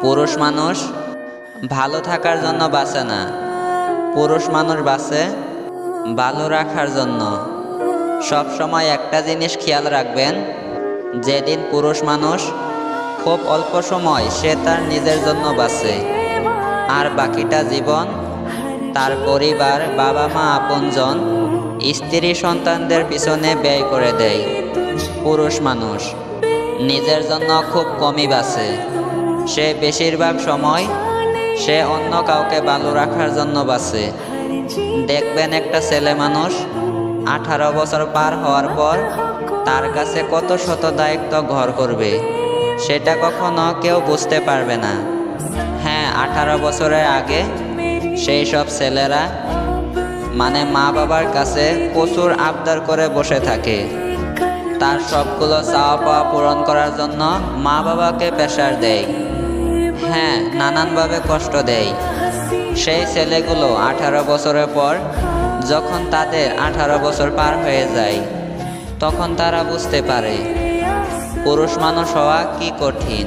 পুরুষ মানুষ ভালো থাকার জন্য বাঁচে না, পুরুষ মানুষ বাঁচে ভালো রাখার জন্য। সব সময় একটা জিনিস খেয়াল রাখবেন, যেদিন পুরুষ মানুষ খুব অল্প সময় সে তার নিজের জন্য বাঁচে, আর বাকিটা জীবন তার পরিবার, বাবা মা, আপনজন, স্ত্রী, সন্তানদের পিছনে ব্যয় করে দেয়। পুরুষ মানুষ নিজের জন্য খুব কমই বাঁচে, সে বেশিরভাগ সময় সে অন্য কাউকে ভালো রাখার জন্য বাঁচে। দেখবেন একটা ছেলে মানুষ 18 বছর পার হওয়ার পর তার কাছে কত শত দায়িত্ব ঘর করবে, সেটা কখনো কেউ বুঝতে পারবে না। হ্যাঁ, 18 বছরের আগে সেই সব ছেলেরা মানে মা বাবার কাছে প্রচুর আবদার করে বসে থাকে, তার সবগুলো চাওয়া পাওয়া পূরণ করার জন্য মা বাবাকে প্রেশার দেয়, হ্যাঁ নানানভাবে কষ্ট দেয়। সেই ছেলেগুলো 18 বছরের পর যখন তাদের 18 বছর পার হয়ে যায়, তখন তারা বুঝতে পারে পুরুষ মানুষ হওয়া কি কঠিন।